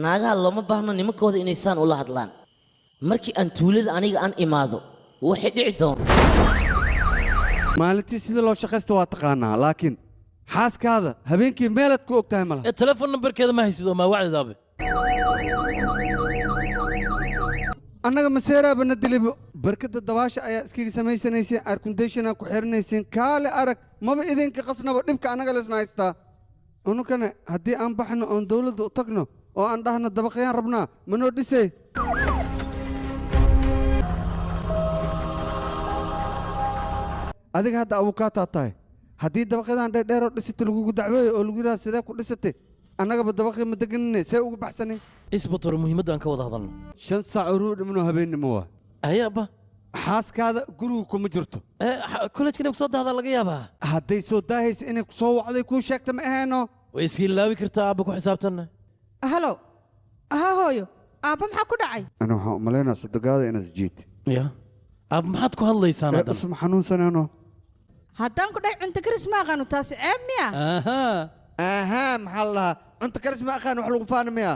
naagaha looma baahno nimankooda inay saan ula hadlaan markii aan tuulada aniga aan imaado waxay dhici doonto maalintii sida loo shaqaysto waa taqaanaa laakiin xaaskaada habeenkii meelaad ku ogtahay malaha telefoon numberkeeda ma haysid oo ma wacdaabe annaga maseeraaba na dilibo barkada dabaasha ayaa iskaga samaysanayseen arkundeshana ku xirinayseen kaale arag maba idinka qasnaba dhibka annaga leesna haystaa unukane haddii aan baxno oon dawladda u tagno oo aan dhahno dabaqyaan rabnaa ma noo dhisay adiga hadda abukaataa tahay haddii dabaqyadan dheerdheeroo dhisata lagugu dacweeyo oo lagu yidhaha sidee ku dhisatay annagaba dabaqya ma deganine see ugu baxsanay isbator muhiimadda aan ka wada hadalno 5 saac oo ruudhimno habeennimo waa ayaaba xaaskaada gurigu kuma jirto kolleejka inay ku soo dahdaa laga yaabaa hadday soo daahaysa inay ku soo wacday kuu sheegta ma aheeno way iska ilaawi kartaa aabba ku xisaabtanna halo haa hooyo aabba maxaa ku dhacay ana waxaan u malaynaa sadogaada inaad jiid ya aabba maxaad ku hadlaysaan hadda isma xanuunsaneeno haddaan ku dhahay cunto karis ma aqaano taasi ceeb miya ahaa maxaa la lahaa cunto karis ma aqaan wax lagu faana miya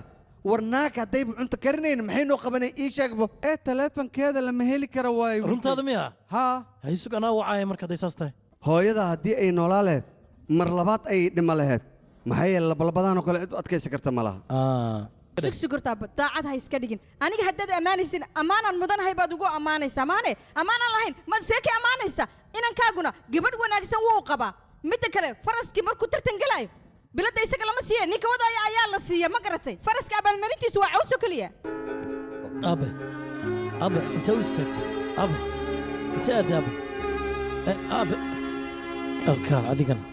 warnaag haddayba cunto karinayn maxay noo qabanay ii sheegbo teleefonkeeda lama heli kara waayo runtaada miya haa haysug anaa wacaaya marka hadday saas tahay hooyada haddii ay noolaa lahayd mar labaad ay dhima lahayd maxaa yeele labalabadaanoo kale cid u adkaysan karta ma laha sugsigurtaaba daacad ha iska dhigin aniga haddaad ammaanaysin ammaanaan mudanahay baad ugu ammaanaysaa maane ammaanaan lahayn maad seekay ammaanaysaa inankaaguna gabadh wanaagsan wuu qabaa midda kale faraskii markuu tartan gelaayo biladda isaga lama siiye ninka wadaya ayaa la siiya ma garatay faraska abaalmarintiisu waa cawso keliya aabe intee u istaagtay aabe intee aad aabe alkaa adigana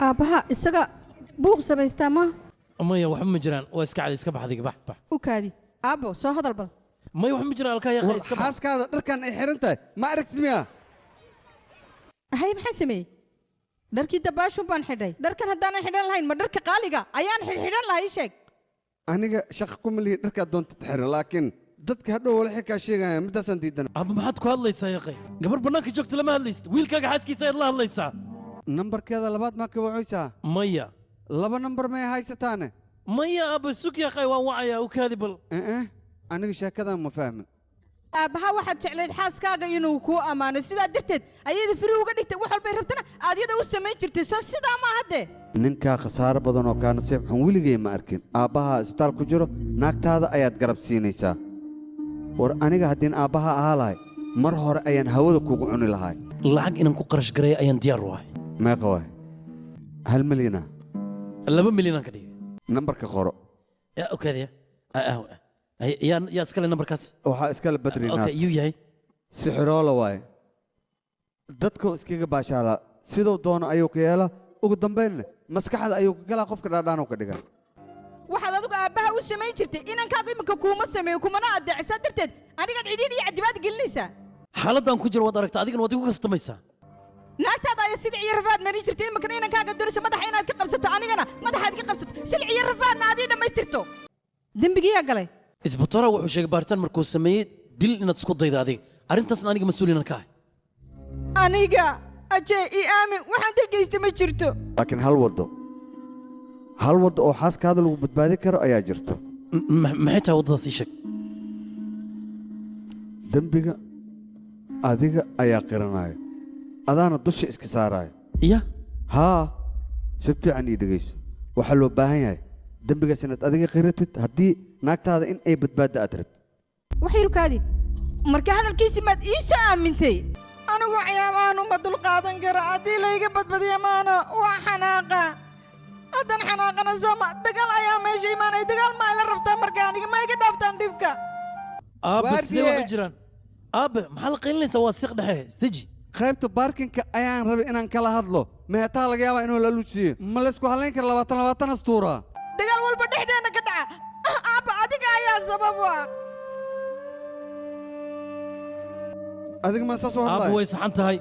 aabbaha isaga buuq samaystaa ma maya waxba ma jiraan waa iska cadi iska bax adiga bax u kaadi aabbo soo hadal bal maya waxba ma jiraan alkaa yaqa iska bax xaaskaada dharkan ay xiran tahay ma aragtid miya hay maxaan sameeyey dharkii dabaashun baan xidhay dharkan haddaanan xidhan lahayn ma dharka qaaliga ayaan xidhan lahaa ii sheeg aniga shaqo kuma lihi dharkaad doontad xiran laakiin dadka hadhow walaxi kaa sheegaya middaasaan diidana aabba maxaad ku hadlaysaa yaqay gabar bannaanka joogta lama hadlaysid wiilkaaga xaaskiisa ayaad la hadlaysaa nambarkeeda labaad maa ka wacoysaa maya 2 nambar may haysataane maya aabba sug yaqay waan wacayaa u kaadi bal aniga sheekadan ma fahmin aabbaha waxaad jeclayd xaaskaaga inuu kuu ammaano sidaa darteed ayada firi uga dhigtay wax walbay rabtana aad yada u samayn jirtay soo sidaa ma hadde ninkaa khasaaro badan oo kaa nasiib xun weligay ma arkin aabbaha isbitaal ku jiro naagtaada ayaad garab siinaysaa war aniga haddiin aabbaha ahaa lahay mar hore ayaan hawada kugu cuni lahay lacag inaan ku qarash gareeyo ayaan diyaar u ahay meeqa waay 1 milyana 2 milyan ka dhigay nambarka qoro yaa okaadiya yaa iskale nambarkaas waxaa iskale badrinaad okay yuu yahay sixiroola waaye dadkoo iskaga baashaalaa siduu doono ayuu ka yeelaa ugu dambaynna maskaxda ayuu ka galaa qofka dhaadhaanuu ka dhigan waxaad adigu aabbaha u samayn jirtay inankaagu iminka kuuma sameeyo kumana adeecisaa darteed anigaad cidhiidh iyo cadibaad gelinaysaa xaaladdan ku jiro waad aragta adigana waad igu kaftamaysaa naagtaada ayaa silic iyo rafaad marin jirtay iminkana inankaaga doonayso madaxa inaad ka qabsato anigana madaxaad ka qabsato silic iyo rafaadna aad ii dhammaystirto dembigiyaa galay isbitaara wuxuu sheegay baaritaan markuu sameeyey dil inaad isku dayda adiga arrintaasna aniga mas-uuliyanan ka ahay aniga ajee ii aamin waxaan dilgeysta ma jirto laakiin hal waddo oo xaaskaada lagu badbaadi karo ayaa jirto maxay tahay waddadaas ii sheeg dembiga adiga ayaa qiranaayo adaana dusha iska saaraayo iya haa si fiican ii dhegayso waxaa loo baahan yahay dembigaas inaad adiga qiratid haddii naagtaada in ay badbaadda aad rabtid waxayrukaadi marka hadalkiisii maad ii soo aamintay anigu ciyaabahan uma dulqaadan karo haddii layga badbadiya maana waa xanaaqa haddan xanaaqana sooma dagaal ayaa meesha imaanay dagaal ma ila rabtaa marka aniga ma iga dhaaftaan dhibka aabbe sidee waxu jiraan aabbe maxaa la qaylinaysaa waa siiq dhexe isteji qaybta baarkinka ayaan rabay inaan kala hadlo mehetaa laga yaabaa inuu la lujiyo ma laysku hadlayn kara 20 astuura dagaal walba dhexdeena ka dhaca aabba adiga ayaa sabab u ah adiga ma saas u hadlay aabbe way saxan tahay